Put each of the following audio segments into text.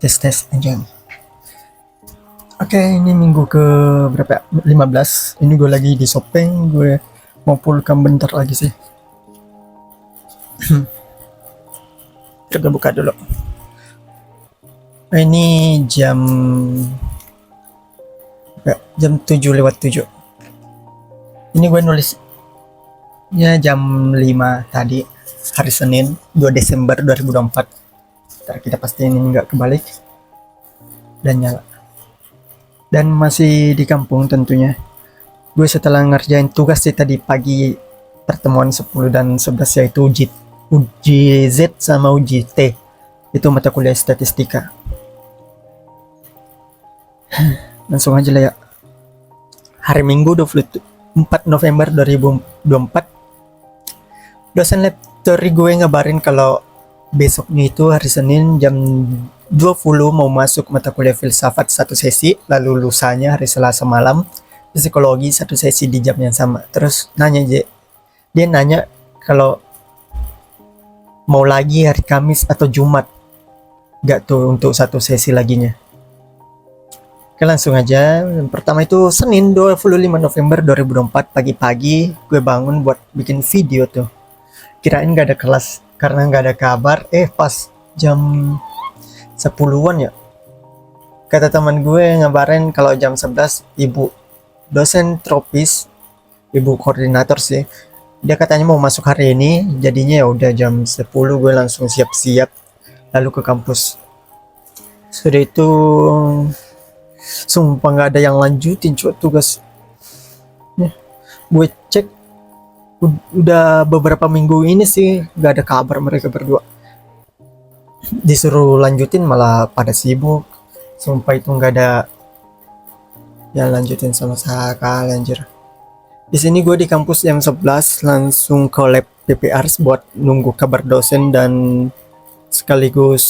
Tes aja. Oke, ini minggu ke berapa ya? 15. Ini gue lagi di Shopee, gue mau pulang bentar lagi sih. Coba buka dulu. Ini jam 7 lewat 7. Ini gue nulisnya jam 5 tadi, hari Senin 2 Desember 2024. Ntar kita pastiin ini nggak kebalik dan nyala. Dan masih di kampung tentunya. Gue setelah ngerjain tugas sih tadi pagi, pertemuan 10 dan 11 yaitu uji Z sama uji T. Itu mata kuliah statistika. Langsung aja lah ya. Hari Minggu 24 November 2024. Dosen lecturer gue ngabarin kalau besoknya itu hari Senin jam 20 mau masuk mata kuliah filsafat satu sesi, lalu lusanya hari Selasa malam psikologi satu sesi di jam yang sama. Terus dia nanya kalau mau lagi hari Kamis atau Jumat gak tuh untuk satu sesi laginya. Oke, langsung aja. Yang pertama itu Senin 25 November 2024 pagi-pagi gue bangun buat bikin video tuh. Kirain gak ada kelas karena gak ada kabar. Pas jam 10-an ya, kata teman gue ngabarin kalau jam 11 ibu dosen tropis, ibu koordinator sih, dia katanya mau masuk hari ini. Jadinya ya udah jam 10 gue langsung siap-siap lalu ke kampus. Sudah itu sumpah nggak ada yang lanjutin tugas. Gue cek udah beberapa minggu ini sih nggak ada kabar mereka berdua. Disuruh lanjutin malah pada sibuk. Sumpah itu nggak ada yang lanjutin sama sekali anjir. Di sini gue di kampus jam 11 langsung ke lab PPR buat nunggu kabar dosen dan sekaligus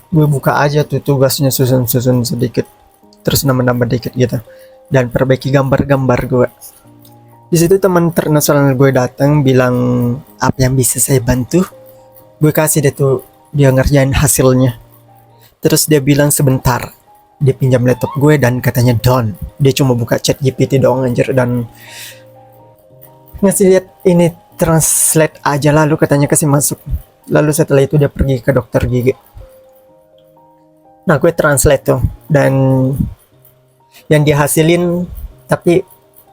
gue buka aja tuh tugasnya, susun sedikit terus nambah dikit gitu dan perbaiki gambar-gambar gue. Di situ teman internasional gue datang bilang apa yang bisa saya bantu. Gue kasih deh tuh dia ngerjain hasilnya. Terus dia bilang sebentar, dia pinjam laptop gue dan katanya down. Dia cuma buka chat GPT doang anjir dan ngasih lihat ini translate aja, lalu katanya kasih masuk. Lalu setelah itu dia pergi ke dokter gigi. Nah gue translate tuh dan yang dihasilin tapi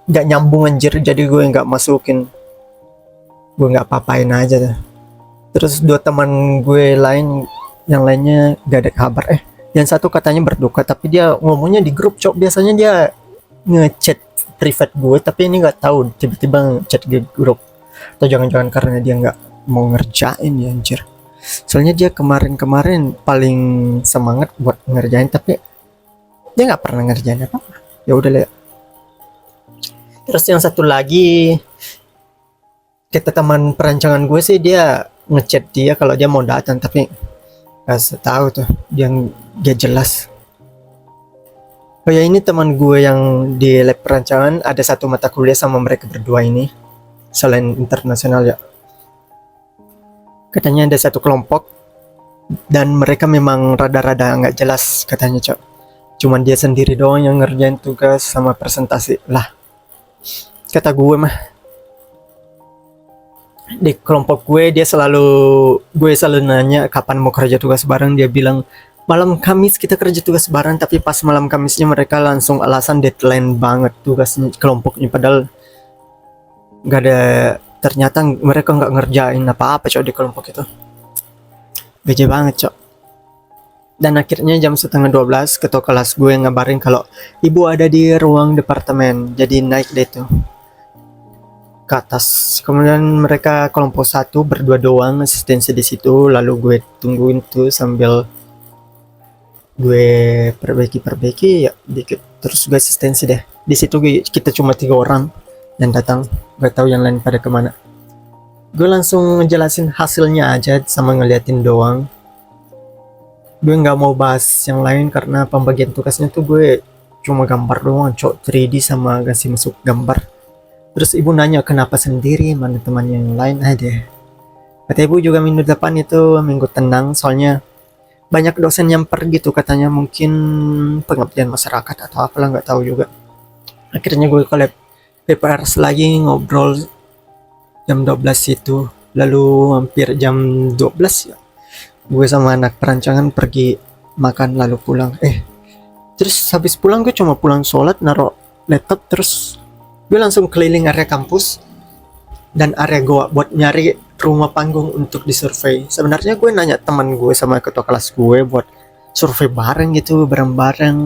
gak nyambung anjir, jadi gue gak masukin. Gue gak apa-apain aja tuh. Terus dua teman gue yang lainnya gak ada kabar. Yang satu katanya berduka tapi dia ngomongnya di grup cok. Biasanya dia ngechat private gue tapi ini gak tahu tiba-tiba ngechat di grup. Atau jangan-jangan karena dia gak mau ngerjain ya anjir. Soalnya dia kemarin paling semangat buat ngerjain tapi dia gak pernah ngerjain apa-apa. Ya udah lah. Terus yang satu lagi kata teman perancangan gue sih dia ngechat dia kalau dia mau datang tapi gak tahu tuh dia gak jelas. Oh ya, ini teman gue yang di lab perancangan ada satu mata kuliah sama mereka berdua ini selain internasional ya. Katanya ada satu kelompok dan mereka memang rada-rada nggak jelas katanya cok. Cuman dia sendiri doang yang ngerjain tugas sama presentasi lah. Kata gue mah di kelompok gue selalu nanya kapan mau kerja tugas bareng. Dia bilang malam Kamis kita kerja tugas bareng, tapi pas malam Kamisnya mereka langsung alasan deadline banget tugasnya kelompoknya, padahal nggak ada, ternyata mereka nggak ngerjain apa-apa cok di kelompok itu. Gaje banget cok. Dan akhirnya jam setengah 12 ketua kelas gue ngabarin kalau ibu ada di ruang departemen, jadi naik deh tuh ke atas. Kemudian mereka kelompok satu berdua doang asistensi di situ, lalu gue tungguin tuh sambil gue perbaiki ya dikit. Terus gue asistensi deh di situ. Kita cuma 3 orang yang datang, gak tahu yang lain pada kemana. Gue langsung ngejelasin hasilnya aja sama ngeliatin doang. Gue nggak mau bahas yang lain karena pembagian tugasnya tuh gue cuma gambar doang cok, 3D sama kasih masuk gambar. Terus ibu nanya kenapa sendiri, mana teman yang lain ada. Kata ibu juga minggu depan itu minggu tenang, soalnya banyak dosen yang pergi tuh katanya, mungkin pengabdian masyarakat atau apalah, nggak tahu juga. Akhirnya gue collab PPRS lagi, ngobrol jam 12 itu, lalu hampir jam 12 ya gue sama anak perancangan pergi makan lalu pulang. Terus habis pulang gue cuma pulang sholat, naruh laptop, terus gue langsung keliling area kampus dan area goa buat nyari rumah panggung untuk disurvey. Sebenarnya gue nanya teman gue sama ketua kelas gue buat survei bareng gitu, bareng-bareng.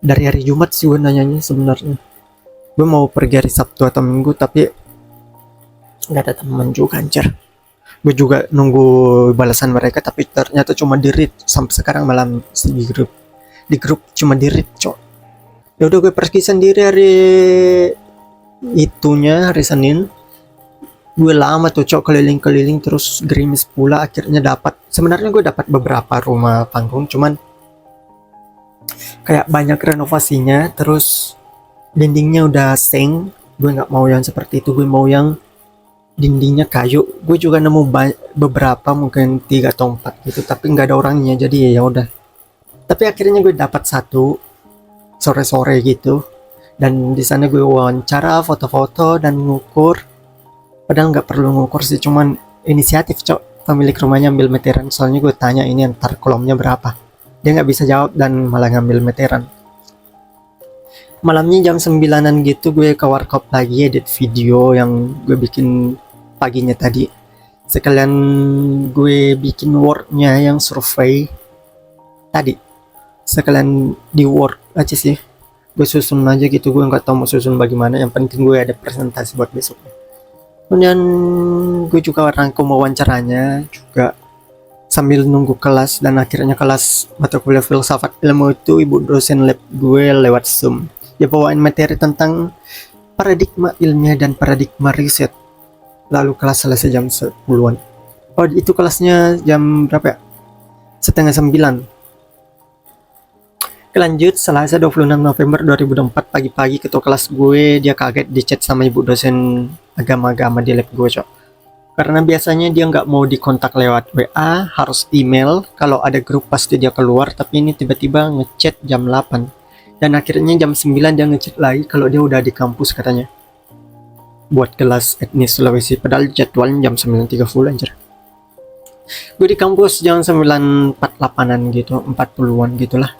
Dari hari Jumat sih gue nanyanya sebenarnya. Gue mau pergi hari Sabtu atau Minggu, tapi nggak ada teman juga, anjir. Gue juga nunggu balasan mereka, tapi ternyata cuma di-read sampai sekarang malam di grup cuma di-read, cok. Ya udah gue pergi sendiri hari hari Senin. Gue lama tuh cok keliling-keliling, terus gerimis pula. Akhirnya sebenarnya gue dapat beberapa rumah panggung, cuman kayak banyak renovasinya, terus dindingnya udah seng. Gue nggak mau yang seperti itu, gue mau yang dindingnya kayu. Gue juga nemu beberapa, mungkin 3 atau 4 gitu, tapi nggak ada orangnya, jadi ya udah. Tapi akhirnya gue dapat satu sore-sore gitu, dan di sana gue wawancara, foto-foto dan ngukur. Padahal nggak perlu ngukur sih, cuman inisiatif cok, pemilik rumahnya ambil meteran. Soalnya gue tanya ini antar kolomnya berapa, dia nggak bisa jawab dan malah ngambil meteran. Malamnya jam 9-an gitu gue ke warkop lagi, edit video yang gue bikin paginya tadi. Sekalian gue bikin wordnya yang survei tadi, sekalian di word aja sih, gue susun aja gitu. Gue nggak tahu mau susun bagaimana, yang penting gue ada presentasi buat besoknya. Kemudian gue juga rangkum wawancaranya juga sambil nunggu kelas, dan akhirnya kelas mata kuliah filsafat ilmu itu ibu dosen lab gue lewat Zoom. Dia bawain materi tentang paradigma ilmiah dan paradigma riset. Lalu kelas selesai jam 10-an. Oh, itu kelasnya jam berapa ya? Setengah 9. Lanjut, Selasa 26 November 2004 pagi-pagi, ketua kelas gue dia kaget di chat sama ibu dosen agama-agama di lab gue, cok. Karena biasanya dia nggak mau dikontak lewat WA, harus email. Kalau ada grup pasti dia keluar, tapi ini tiba-tiba ngechat jam 8. Dan akhirnya jam 9 dia ngechat lagi kalau dia udah di kampus katanya, buat kelas etnis Sulawesi. Padahal jadwalnya jam 9.30 anjir. Gue di kampus jam 9.48an gitu, 40-an gitulah.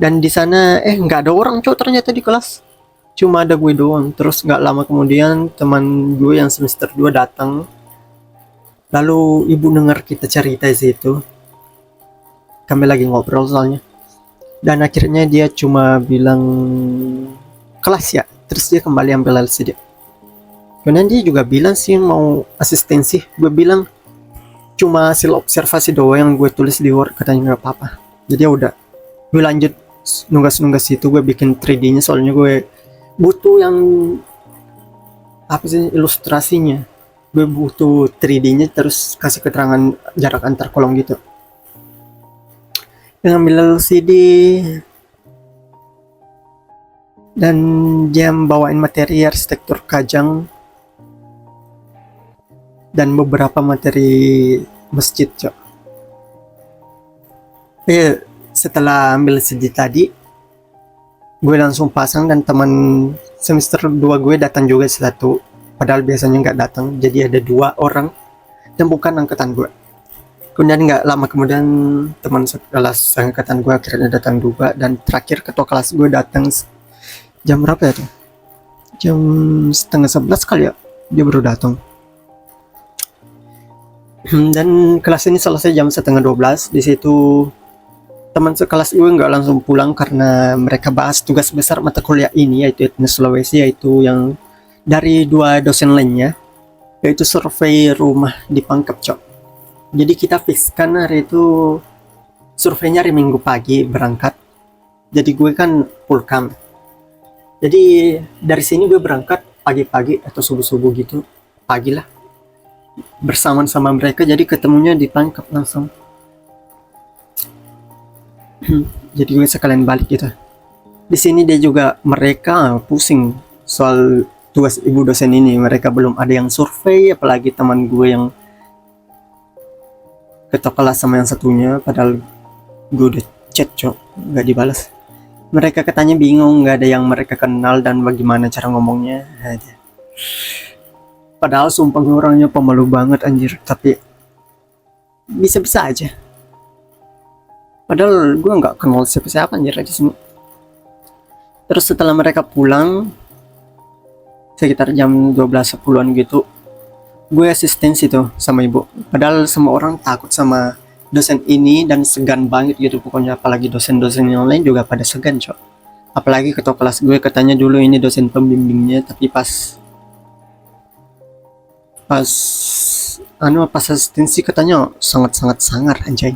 Dan di sana nggak ada orang cok ternyata di kelas, cuma ada gue doang. Terus nggak lama kemudian teman gue yang semester 2 datang, lalu ibu dengar kita cerita di situ. Kami lagi ngobrol soalnya, dan akhirnya dia cuma bilang kelas ya, terus dia kembali ambil LCD. Kemudian dia juga bilang sih mau asistensi. Gue bilang cuma hasil observasi doang yang gue tulis di Word, katanya nggak apa-apa. Jadi ya udah, gue lanjut nugas-nugas itu. Gue bikin 3D-nya soalnya gue butuh yang apa sih ilustrasinya. Gue butuh 3D-nya, terus kasih keterangan jarak antar kolom gitu. Dengan ambil LCD dan dia bawain materi arsitektur Kajang dan beberapa materi masjid, cok. Setelah ambil LCD tadi, gue langsung pasang, dan teman semester 2 gue datang juga satu, padahal biasanya nggak datang. Jadi ada 2 orang dan bukan angkatan gue. Kemudian nggak lama kemudian teman kelas angkatan gue akhirnya datang juga, dan terakhir ketua kelas gue datang jam berapa ya tuh? Jam setengah 11 kali ya, dia baru datang. Dan kelas ini selesai jam setengah 12. Di situ teman sekelas gue nggak langsung pulang karena mereka bahas tugas besar mata kuliah ini, yaitu etnis Sulawesi, yaitu yang dari 2 dosen lainnya, yaitu survei rumah di Pangkep, cok. Jadi kita fixkan hari itu surveinya hari Minggu pagi berangkat. Jadi gue kan pulkam. Jadi dari sini gue berangkat pagi-pagi atau subuh-subuh gitu, pagi lah, bersamaan sama mereka. Jadi ketemunya di Pangkep langsung. Jadi gue sekalian balik gitu. Di sini dia juga, mereka pusing soal tugas ibu dosen ini. Mereka belum ada yang survei, apalagi teman gue yang ketok kelas sama yang satunya, padahal gue udah chat cok, nggak dibalas. Mereka katanya bingung, nggak ada yang mereka kenal dan bagaimana cara ngomongnya aja. Padahal sumpah gue orangnya pemalu banget anjir, tapi bisa-bisa aja. Padahal gue nggak kenal siapa-siapa anjir di sini. Terus setelah mereka pulang, sekitar jam 12:10-an gitu, gue asistensi tuh sama ibu. Padahal semua orang takut sama dosen ini dan segan banget gitu pokoknya, apalagi dosen-dosen yang lain juga pada segan cok. Apalagi ketua kelas gue katanya dulu ini dosen pembimbingnya, tapi pas pas pas asistensi katanya sangat-sangat sangar anjay.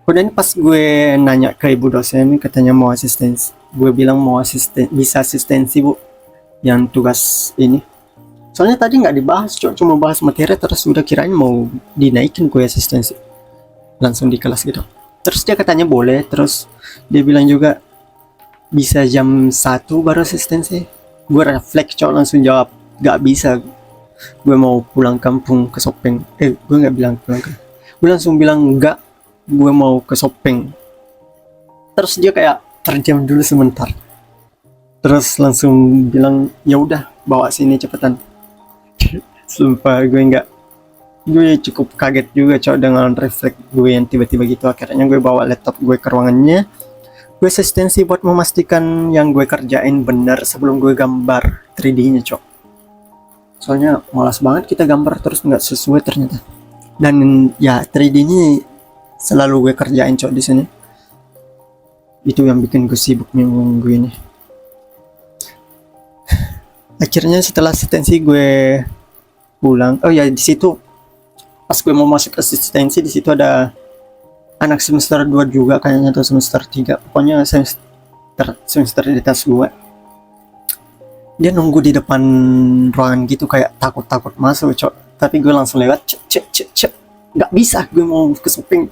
Kemudian pas gue nanya ke ibu dosen katanya mau asistensi, gue bilang mau bisa asistensi bu yang tugas ini. Soalnya tadi nggak dibahas, cuma bahas materi terus udah kirain mau dinaikin gue asistensi. Langsung di kelas gitu. Terus dia katanya boleh, terus dia bilang juga bisa jam 1 baru asistensi. Gue refleks langsung jawab, nggak bisa. Gue mau pulang kampung ke Sopeng. Gue nggak bilang pulang kampung. Gue langsung bilang enggak, gue mau ke Sopeng. Terus dia kayak terdiam dulu sebentar. Terus langsung bilang, ya udah bawa sini cepetan. Sumpah gue cukup kaget juga cok dengan refleks gue yang tiba-tiba gitu. Akhirnya gue bawa laptop gue ke ruangannya, gue asistensi buat memastikan yang gue kerjain benar sebelum gue gambar 3D-nya cok. Soalnya malas banget kita gambar terus nggak sesuai ternyata. Dan ya 3D-nya selalu gue kerjain cok di sini. Itu yang bikin gue sibuk minggu ini. Akhirnya setelah asistensi gue pulang. Oh ya, di situ pas gue mau masuk asistensi, di situ ada anak semester 2 juga kayaknya, atau semester 3, pokoknya semester di atas gue. Dia nunggu di depan ruangan gitu kayak takut masuk cok. Tapi gue langsung lewat, cek nggak bisa, gue mau ke Sopeng.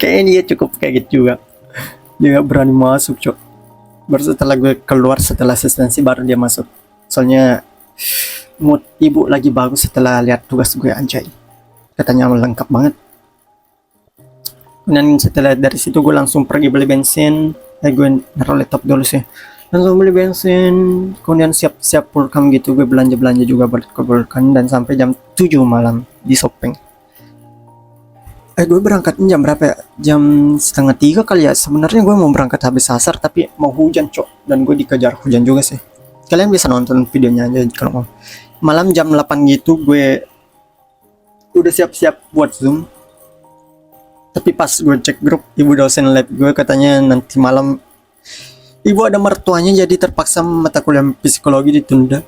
Kayaknya dia cukup kayak gitu juga, dia gak berani masuk cok. Baru setelah gue keluar setelah asistensi baru dia masuk. Soalnya mood ibu lagi bagus setelah lihat tugas gue anjay. Katanya lengkap banget. Dan setelah dari situ gue langsung pergi beli bensin. Gue naruh laptop dulu sih. Langsung beli bensin. Kemudian siap-siap pulkam gitu. Gue belanja-belanja juga buat ke pulkam. Dan sampai jam 7 malam di Sopeng. Gue berangkatnya jam berapa ya? Jam 2:30 kali ya. Sebenarnya gue mau berangkat habis asar tapi mau hujan cok, dan gue dikejar hujan juga sih. Kalian bisa nonton videonya aja kalau mau. Malam jam 8 gitu gue udah siap-siap buat Zoom. Tapi pas gue cek grup ibu dosen lab gue katanya nanti malam ibu ada mertuanya, jadi terpaksa mata kuliah psikologi ditunda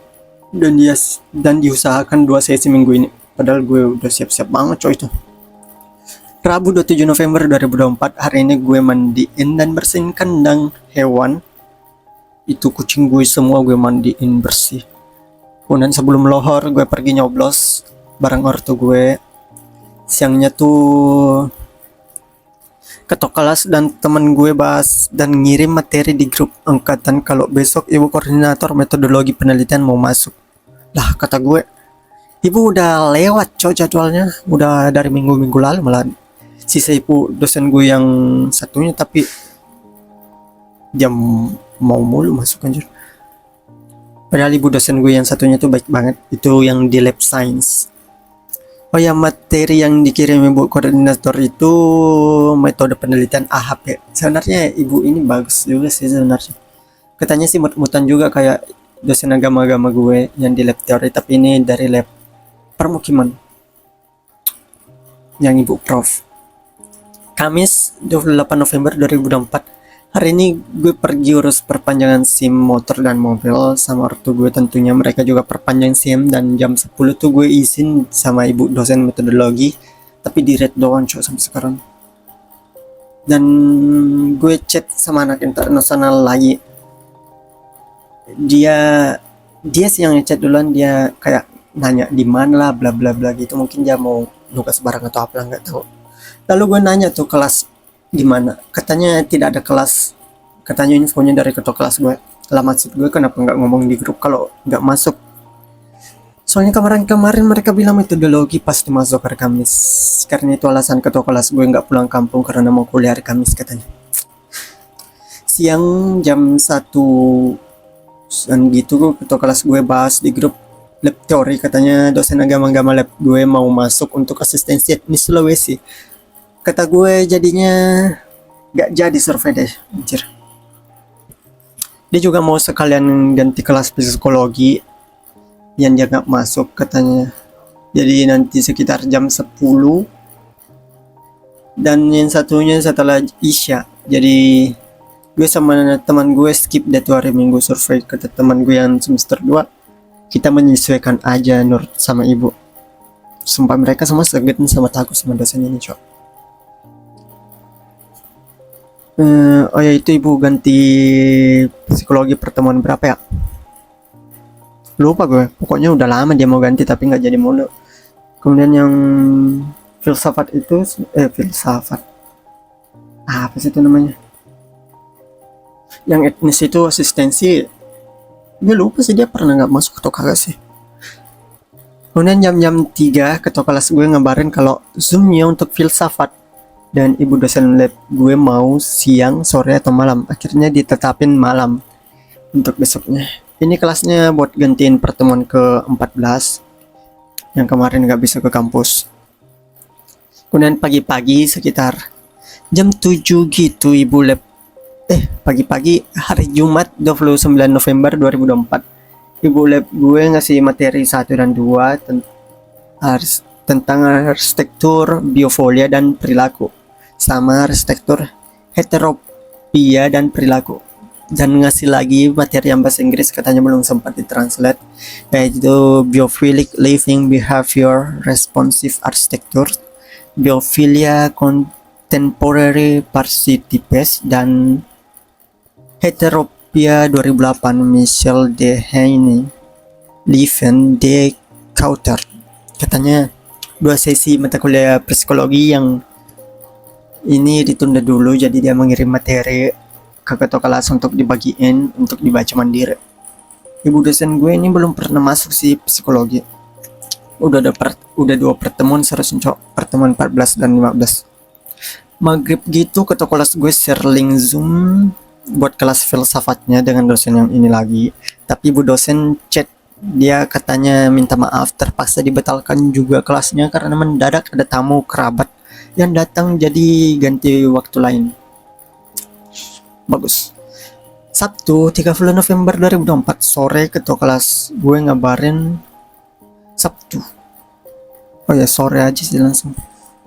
dan diusahakan 2 sesi minggu ini. Padahal gue udah siap-siap banget coy itu. Rabu 27 November 2024, hari ini gue mandiin dan bersihin kandang hewan. Itu kucing gue semua gue mandiin bersih. Kemudian sebelum lohor gue pergi nyoblos bareng ortu gue. Siangnya tuh ketok kelas dan temen gue bahas dan ngirim materi di grup angkatan kalau besok ibu koordinator metodologi penelitian mau masuk. Lah kata gue, ibu udah lewat coy jadwalnya, udah dari minggu lalu malah. Sisa ibu dosen gue yang satunya tapi jam mau mulu masuk anjir. Padahal ibu dosen gue yang satunya tuh baik banget, itu yang di lab science. Oh ya, materi yang dikirim ibu koordinator itu metode penelitian AHP. Sebenarnya ibu ini bagus juga sih sebenarnya. Katanya sih mut-mutan juga kayak dosen agama-agama gue yang di lab teori, tapi ini dari lab permukiman yang ibu prof. Kamis 28 November 2024, hari ini gue pergi urus perpanjangan SIM motor dan mobil sama ortu gue tentunya. Mereka juga perpanjang SIM dan jam 10 tuh gue izin sama ibu dosen metodologi, tapi di red doang cok sampai sekarang. Dan gue chat sama anak internasional lagi, dia sih yang chat duluan. Dia kayak nanya di mana lah bla bla bla gitu, mungkin dia mau nugas barang atau apa nggak tahu. Lalu gue nanya tuh kelas gimana, katanya tidak ada kelas, katanya infonya dari ketua kelas gue. Lah maksud gue kenapa nggak ngomong di grup kalau nggak masuk. Soalnya kemarin-kemarin mereka bilang metodologi pasti masuk hari Kamis. Karena itu alasan ketua kelas gue nggak pulang kampung karena mau kuliah hari Kamis katanya. Siang jam 1 dan gitu ketua kelas gue bahas di grup lab teori, katanya dosen agama-agama lab gue mau masuk untuk asistensi etnis Sulawesi. Kata gue jadinya gak jadi survei deh, anjir. Dia juga mau sekalian ganti kelas psikologi yang dia gak masuk katanya. Jadi nanti sekitar jam 10 dan yang satunya setelah Isya. Jadi gue sama teman gue skip deh tuh hari Minggu survei. Kata teman gue yang semester 2, kita menyesuaikan aja Nur sama ibu. Sumpah mereka semua segan sama takut sama dosen ini, cok. Oh ya, itu ibu ganti psikologi pertemuan berapa ya? Lupa gue, pokoknya udah lama dia mau ganti tapi nggak jadi mulu. Kemudian yang filsafat itu, filsafat apa sih itu namanya? Yang etnis itu asistensi, gue lupa sih dia pernah nggak masuk atau kagak sih. Kemudian jam-jam 3 ketua kelas gue ngabarin kalau zoomnya untuk filsafat dan ibu dosen lab gue mau siang, sore, atau malam. Akhirnya ditetapin malam untuk besoknya. Ini kelasnya buat gantiin pertemuan ke-14 yang kemarin nggak bisa ke kampus. Kemudian pagi-pagi sekitar jam 7 gitu ibu lab pagi-pagi hari Jumat 29 November 2024 ibu lab gue ngasih materi 1 dan 2 tentang arsitektur biofolia dan perilaku sama arsitektur heteropia dan perilaku, dan ngasih lagi materi yang bahasa Inggris katanya belum sempat ditranslate, yaitu biophilic living behavior responsive architecture, biophilia contemporary participes, dan heteropia 2008 Michel de Heine Lieven de Couter. Katanya 2 sesi mata kuliah psikologi yang ini ditunda dulu, jadi dia mengirim materi ke ketua kelas untuk dibagiin untuk dibaca mandiri. Ibu dosen gue ini belum pernah masuk sih psikologi. Udah 2 pertemuan seharusnya, cok. Pertemuan 14 dan 15. Maghrib gitu ketua kelas gue share link Zoom buat kelas filsafatnya dengan dosen yang ini lagi. Tapi ibu dosen chat dia katanya minta maaf terpaksa dibatalkan juga kelasnya karena mendadak ada tamu kerabat yang datang, jadi ganti waktu lain. Bagus. Sabtu 30 November 2024 sore ketua kelas gue ngabarin Sabtu. Oh ya, sore aja sih langsung.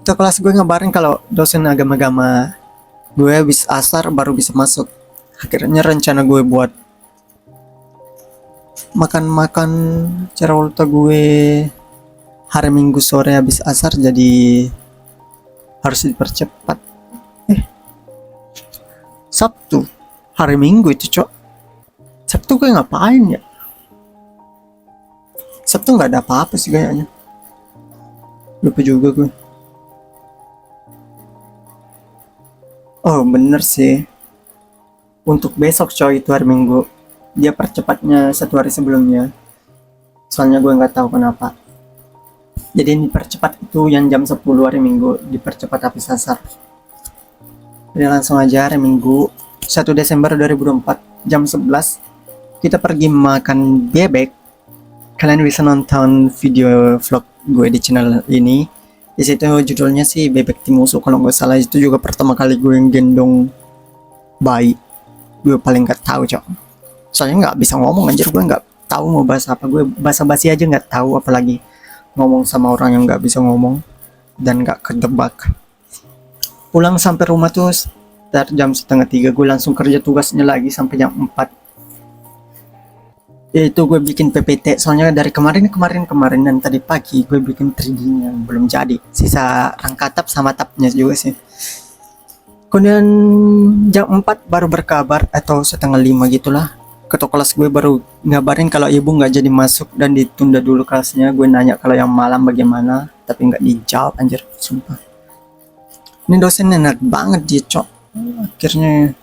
Ketua kelas gue ngabarin kalau dosen agama-agama gue habis asar baru bisa masuk. Akhirnya rencana gue buat makan-makan Cerolta gue hari Minggu sore habis asar jadi harus dipercepat. Sabtu hari Minggu itu, cok. Sabtu gue ngapain ya? Sabtu nggak ada apa-apa sih kayaknya. Lupa juga gue. Oh bener sih, untuk besok coy itu hari Minggu dia percepatnya 1 hari sebelumnya, soalnya gue nggak tahu kenapa. Jadi ini percepat itu yang jam 10 hari Minggu dipercepat habis asar. Jadi langsung aja hari Minggu 1 Desember 2024 jam 11 kita pergi makan bebek. Kalian bisa nonton video vlog gue di channel ini. Di situ judulnya sih bebek timusu kalau nggak salah. Itu juga pertama kali gue gendong bayi. Gue paling nggak tahu, cok. Soalnya nggak bisa ngomong, anjir. Gue nggak tahu mau bahas apa. Gue basa-basi aja nggak tahu, apalagi ngomong sama orang yang nggak bisa ngomong dan nggak kedebak. Pulang sampai rumah tuh sekitar jam 2:30. Gue langsung kerja tugasnya lagi sampai jam 4. Itu gue bikin PPT, soalnya dari kemarin dan tadi pagi gue bikin 3D-nya belum jadi. Sisa rangkatap sama tapnya juga sih. Kemudian jam 4 baru berkabar atau 4:30 gitulah. Ketua kelas gue baru ngabarin kalau ibu nggak jadi masuk dan ditunda dulu kelasnya. Gue nanya kalau yang malam bagaimana, tapi nggak dijawab, anjir, sumpah. Ini dosen enak banget dia, cok. Akhirnya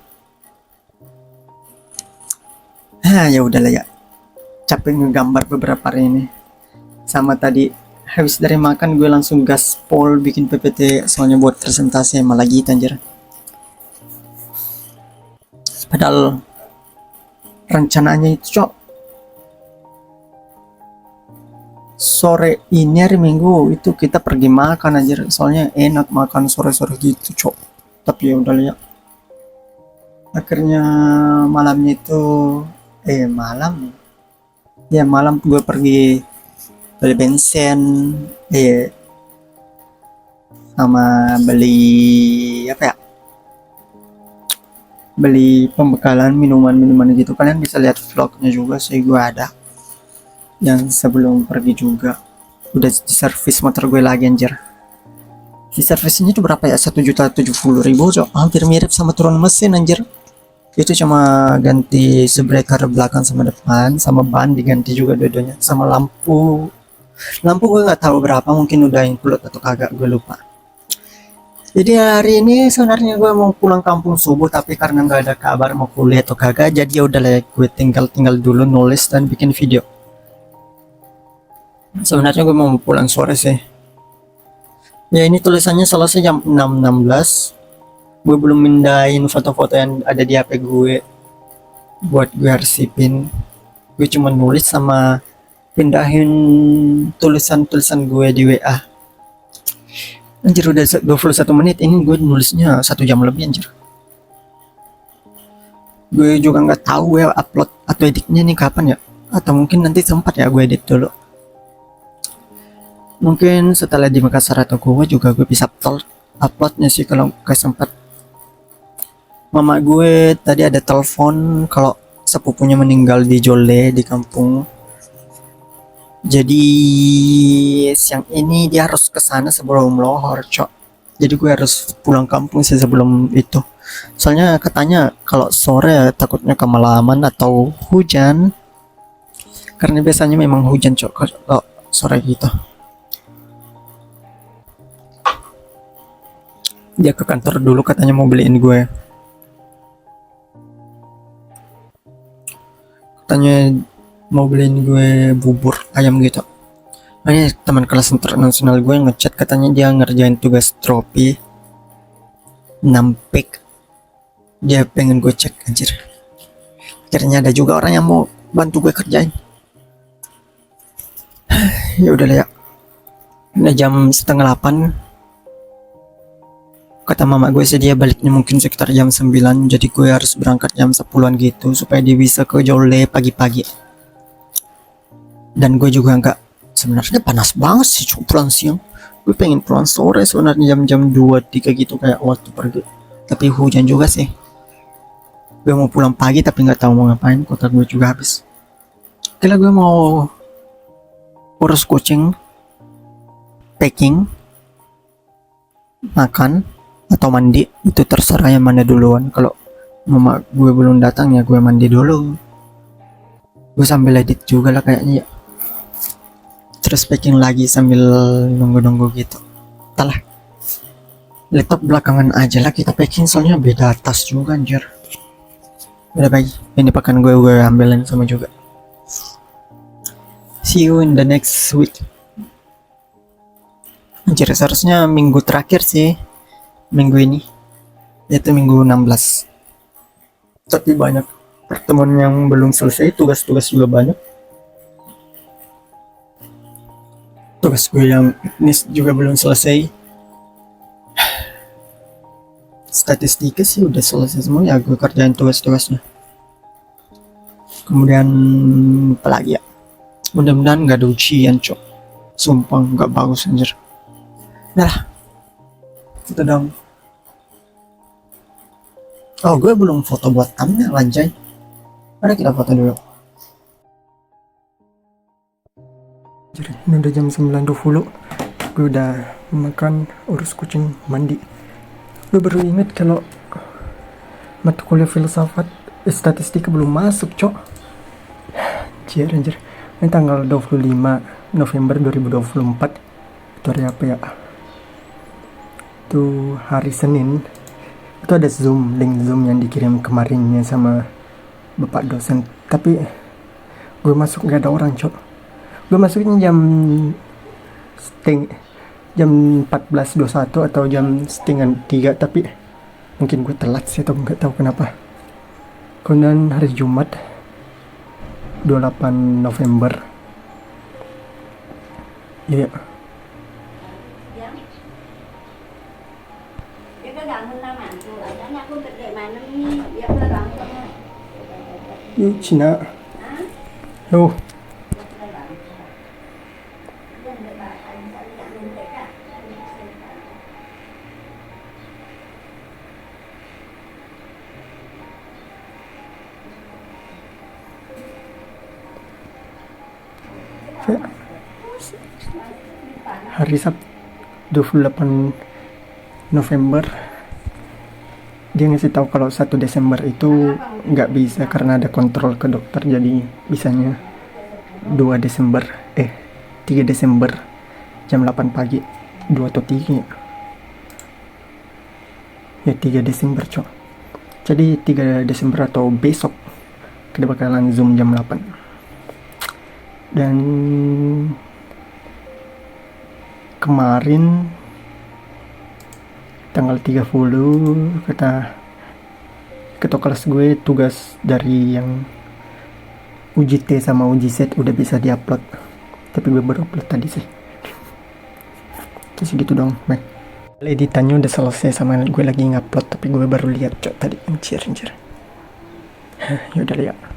ya udahlah ya. Capek ngegambar beberapa hari ini. Sama tadi habis dari makan gue langsung gaspol bikin PPT soalnya buat presentasi malah gitu anjir. Padahal rencananya itu cok sore ini hari Minggu itu kita pergi makan anjir, soalnya enak makan sore-sore gitu cok. Tapi ya udah ya, akhirnya malamnya itu malam ya malam gue pergi beli bensin, sama beli apa ya, beli pembekalan minuman-minuman gitu. Kalian bisa lihat vlognya juga sih, gue ada yang sebelum pergi juga. Udah di servis motor gue lagi anjir. Di servisnya tuh berapa ya, 1.070.000 cok, hampir mirip sama turun mesin anjir. Itu cuma ganti subbreaker belakang sama depan, sama ban diganti juga dua-duanya, sama lampu gue nggak tahu berapa, mungkin udah include atau kagak gue lupa. Jadi hari ini sebenarnya gue mau pulang kampung subuh, tapi karena nggak ada kabar mau kuliah atau kagak, jadi ya udah lah gue tinggal dulu nulis dan bikin video. Sebenarnya gue mau pulang sore sih. Ya ini tulisannya selesai jam 6.16. Gue belum mindahin foto-foto yang ada di HP gue buat gue arsipin. Gue cuma nulis sama pindahin tulisan-tulisan gue di WA. Anjir udah 21 menit, ini gue nulisnya 1 jam lebih anjir. Gue juga nggak tahu ya upload atau editnya nih kapan ya, atau mungkin nanti sempat ya gue edit dulu. Mungkin setelah di Makassar atau Goa juga gue bisa uploadnya sih kalau gak sempat. Mama gue tadi ada telepon kalau sepupunya meninggal di Jole di kampung. Jadi siang ini dia harus ke sana sebelum lohor, cok. Jadi gue harus pulang kampung sih sebelum itu. Soalnya katanya kalau sore takutnya kemalaman atau hujan. Karena biasanya memang hujan, cok, kalau sore gitu. Dia ke kantor dulu katanya mau beliin gue. Katanya mau beliin gue bubur ayam gitu. Ini teman kelas internasional gue ngechat, katanya dia ngerjain tugas tropi 6 pik. Dia pengen gue cek anjir. Akhirnya ada juga orang yang mau bantu gue kerjain. Ya udah lah ya. Udah jam 7:30. Kata mama gue sih dia baliknya mungkin sekitar jam 9, jadi gue harus berangkat jam 10-an gitu supaya dia bisa ke Jole pagi-pagi. Dan gue juga nggak, sebenarnya panas banget sih pulang siang. Gue pengen pulang sore sebenarnya jam-jam 2-3 gitu kayak waktu pergi, tapi hujan juga sih. Gue mau pulang pagi tapi nggak tahu mau ngapain, kota gue juga habis. Kira gue mau urus kucing, packing, makan atau mandi, itu terserah yang mana duluan. Kalau mama gue belum datang ya gue mandi dulu, gue sambil edit juga lah kayaknya ya, terus packing lagi sambil nunggu-nunggu gitu. Entahlah, laptop belakangan aja lah kita packing soalnya beda tas juga anjir. Udah baik, ini pakan gue ambilin sama juga. See you in the next week. Anjir seharusnya minggu terakhir sih minggu ini, yaitu minggu 16. Tapi banyak pertemuan yang belum selesai, tugas-tugas juga banyak. Tugas gue yang teknis juga belum selesai. Statistika sih udah selesai semua ya, gue kerjain tugas-tugasnya. Kemudian apa lagi ya, mudah-mudahan gak ada ujian cok, sumpah gak bagus anjir. Udah lah, foto dong. Oh gue belum foto buat thumbnail anjay. Mari kita foto dulu. Jadi ini udah jam 9.20. Gue udah makan, urus kucing, mandi. Gue baru inget kalau mata kuliah filsafat statistika belum masuk cok. Anjir. Ini tanggal 25 November 2024. Itu hari apa ya? Itu hari Senin. Itu ada link Zoom yang dikirim kemarinnya sama bapak dosen, tapi gue masuk gak ada orang cok. Gue masuknya jam 14.21 atau jam setengah 3, tapi mungkin gue telat sih atau nggak tahu kenapa. Kemudian hari Jumat 28 November. Iya. Cina. Yo. Hari Sabtu 28 November dia ngasih tahu kalau 1 Desember itu nggak bisa karena ada kontrol ke dokter, jadi bisanya 3 Desember jam 8 pagi. 2 atau 3 ya 3 Desember cok, jadi 3 Desember atau besok kita bakalan zoom jam 8. Dan kemarin tanggal 30 kata ketua kelas gue tugas dari yang uji T sama uji Z udah bisa diupload, tapi gue baru upload tadi sih. Terus gitu dong men. Editannya udah selesai sama gue lagi ngupload, tapi gue baru lihat cok tadi. Anjir. Yaudah lihat.